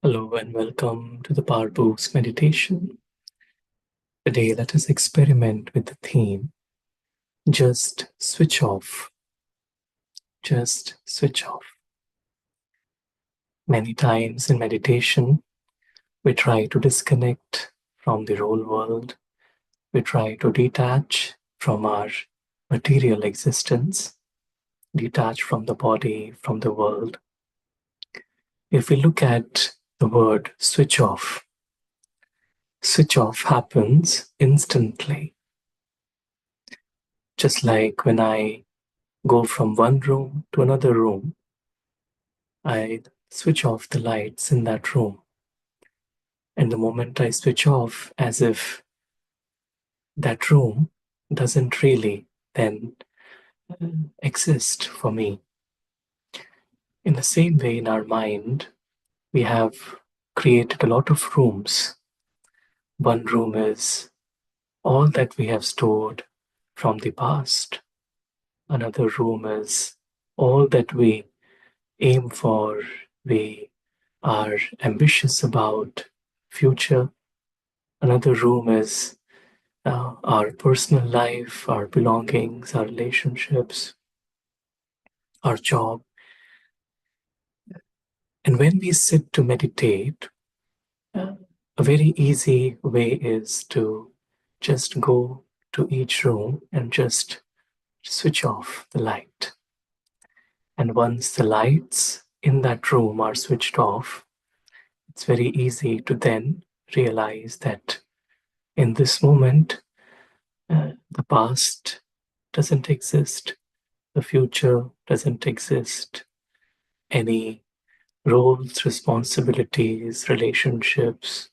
Hello and welcome to the Powerboost meditation. Today, let us experiment with the theme just switch off. Just switch off. Many times in meditation, we try to disconnect from the real world. We try to detach from our material existence, detach from the body, from the world. If we look at the word switch off happens instantly. Just like when I go from one room to another room, I switch off the lights in that room. And the moment I switch off, as if that room doesn't really then exist for me. In the same way, in our mind, we have created a lot of rooms. One room is all that we have stored from the past. Another room is all that we aim for, we are ambitious about future. Another room is our personal life, our belongings, our relationships, our job. And when we sit to meditate, a very easy way is to just go to each room and just switch off the light. And once the lights in that room are switched off, it's very easy to then realize that in this moment, the past doesn't exist, the future doesn't exist, any roles, responsibilities, relationships,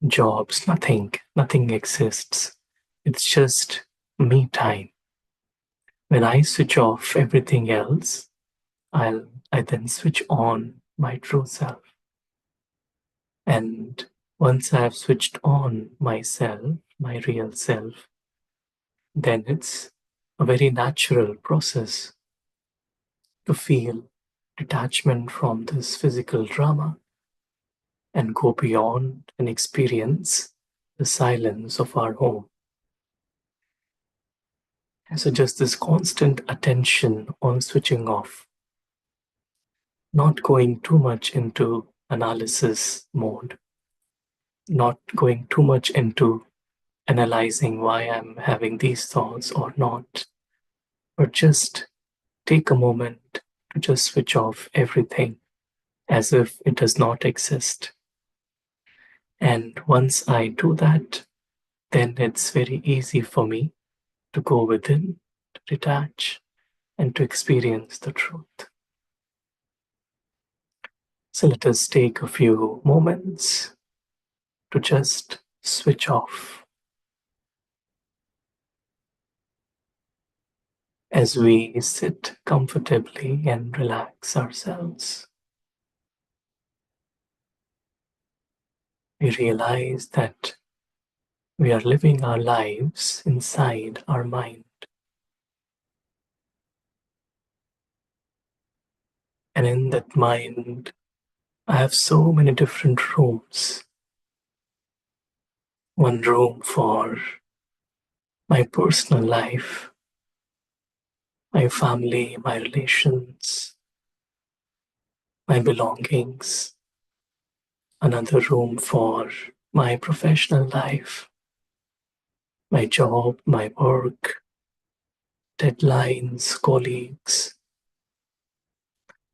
jobs, nothing exists. It's just me time. When I switch off everything else, I then switch on my true self. And once I have switched on myself, my real self, then it's a very natural process to feel detachment from this physical drama and go beyond and experience the silence of our home. So, just this constant attention on switching off, not going too much into analysis mode, not going too much into analyzing why I'm having these thoughts or not, but just take a moment to just switch off everything as if it does not exist. And once I do that, then it's very easy for me to go within, to detach, and to experience the truth. So let us take a few moments to just switch off. As we sit comfortably and relax ourselves, we realize that we are living our lives inside our mind. And in that mind, I have so many different rooms. One room for my personal life, my family, my relations, my belongings. Another room for my professional life, my job, my work, deadlines, colleagues.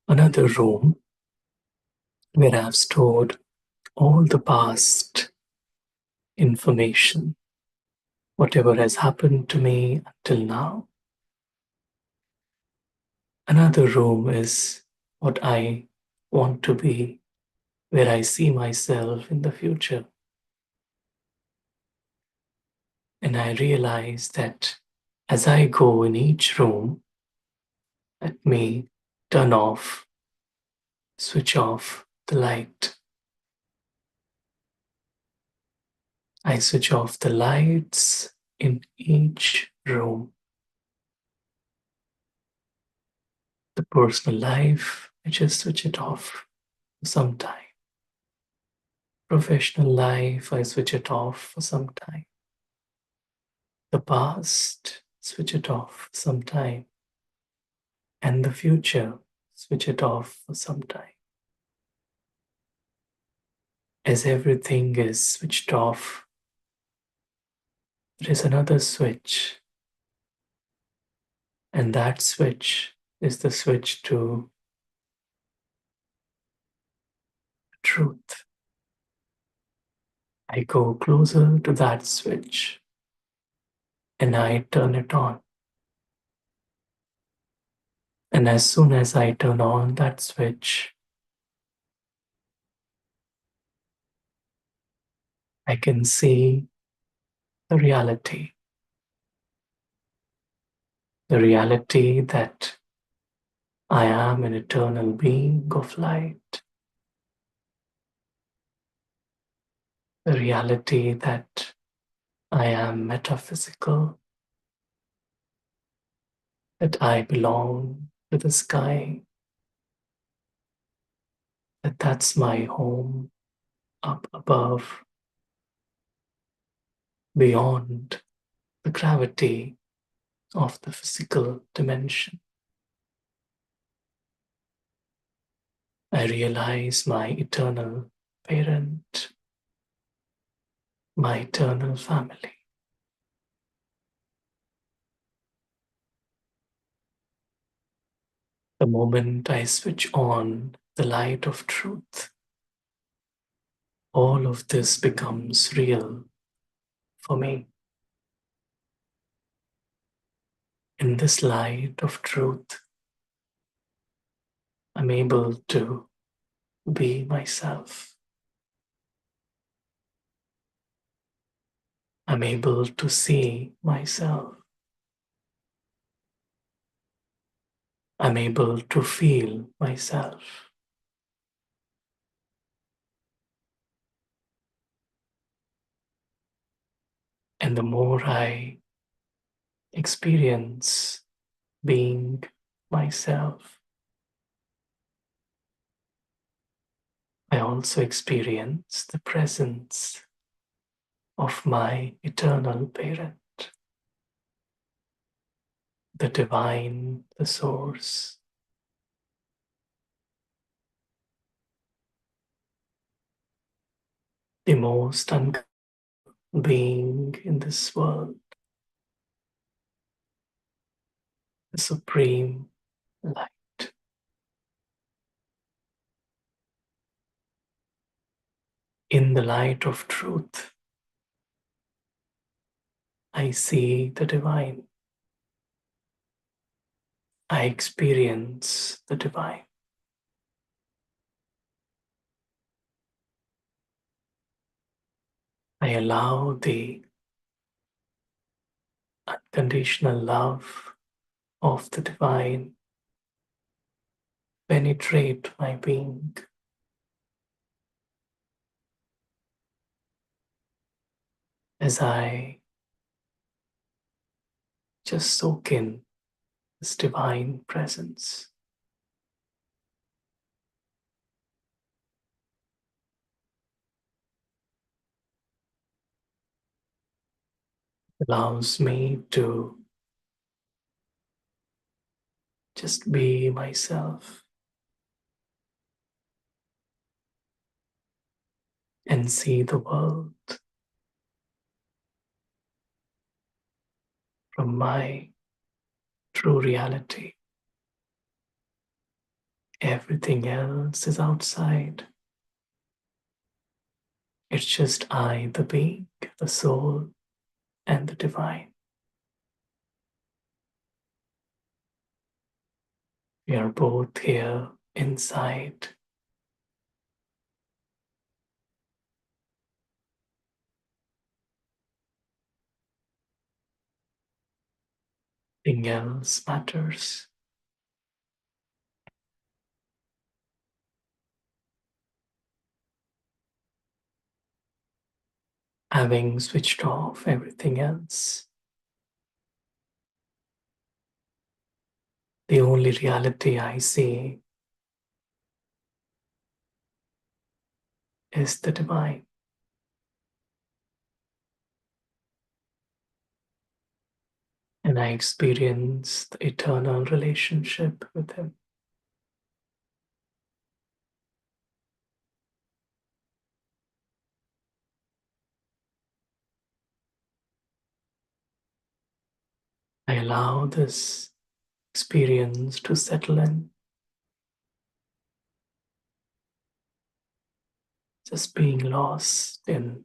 Another room where I've stored all the past information, whatever has happened to me until now. Another room is what I want to be, where I see myself in the future. And I realize that as I go in each room, let me turn off, switch off the light. I switch off the lights in each room. The personal life, I just switch it off for some time. Professional life, I switch it off for some time. The past, switch it off for some time. And the future, switch it off for some time. As everything is switched off, there is another switch, and that switch is the switch to truth. I go closer to that switch and I turn it on. And as soon as I turn on that switch, I can see the reality that I am an eternal being of light, the reality that I am metaphysical, that I belong to the sky, that that's my home up above, beyond the gravity of the physical dimension. I realize my eternal parent, my eternal family. The moment I switch on the light of truth, all of this becomes real for me. In this light of truth, I'm able to be myself. I'm able to see myself. I'm able to feel myself. And the more I experience being myself, I also experience the presence of my eternal parent, the divine, the source, the most uncommon being in this world, the supreme light. In the light of truth, I see the divine. I experience the divine. I allow the unconditional love of the divine penetrate my being. As I just soak in this divine presence. Allows me to just be myself and see the world from my true reality. Everything else is outside. It's just I, the being, the soul, and the divine. We are both here inside. Nothing else matters. Having switched off everything else, the only reality I see is the divine, and I experience the eternal relationship with Him. I allow this experience to settle in, just being lost in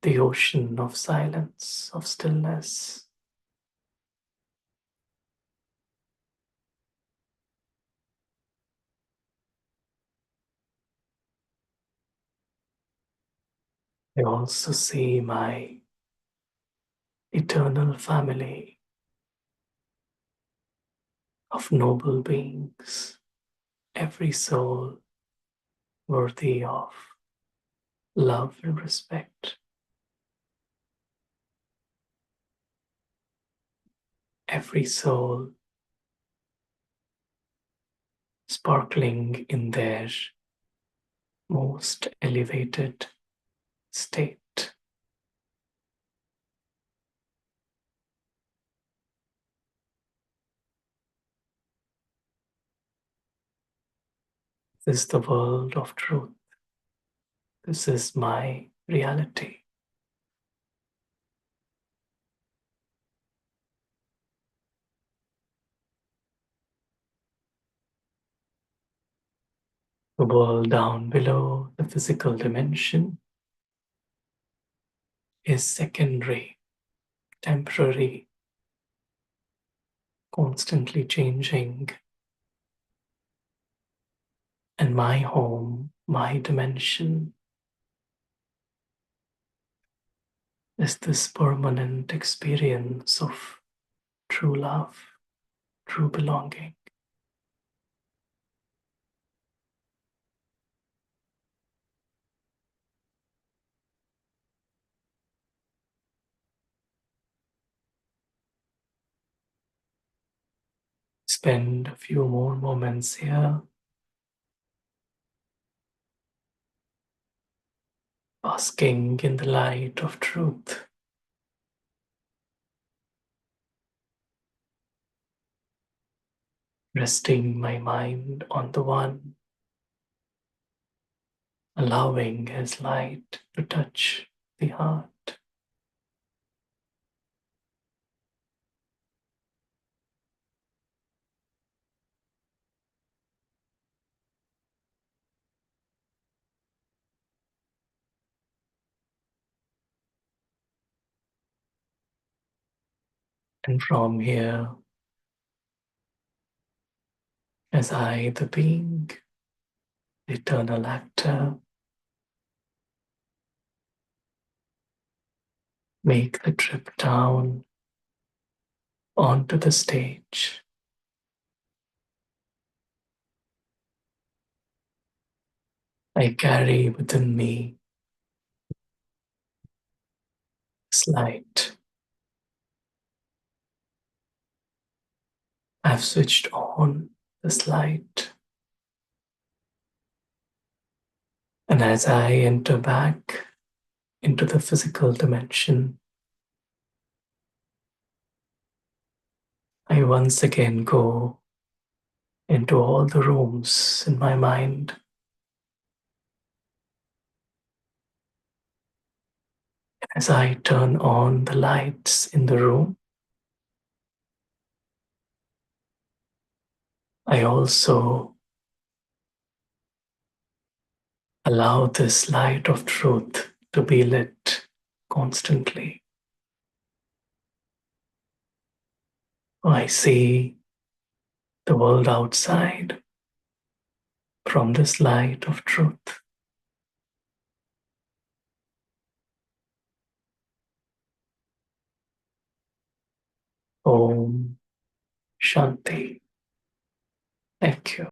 the ocean of silence, of stillness. I also see my eternal family of noble beings, every soul worthy of love and respect, every soul sparkling in their most elevated state. This is the world of truth. This is my reality. The world down below, the physical dimension, is secondary, temporary, constantly changing. And my home, my dimension, is this permanent experience of true love, true belonging. Spend a few more moments here, basking in the light of truth, resting my mind on the One, allowing His light to touch the heart. And from here, as I, the being, the eternal actor, make the trip down onto the stage, I carry within me this light. I've switched on this light. And as I enter back into the physical dimension, I once again go into all the rooms in my mind. As I turn on the lights in the room, I also allow this light of truth to be lit constantly. I see the world outside from this light of truth. Om Shanti. Thank you.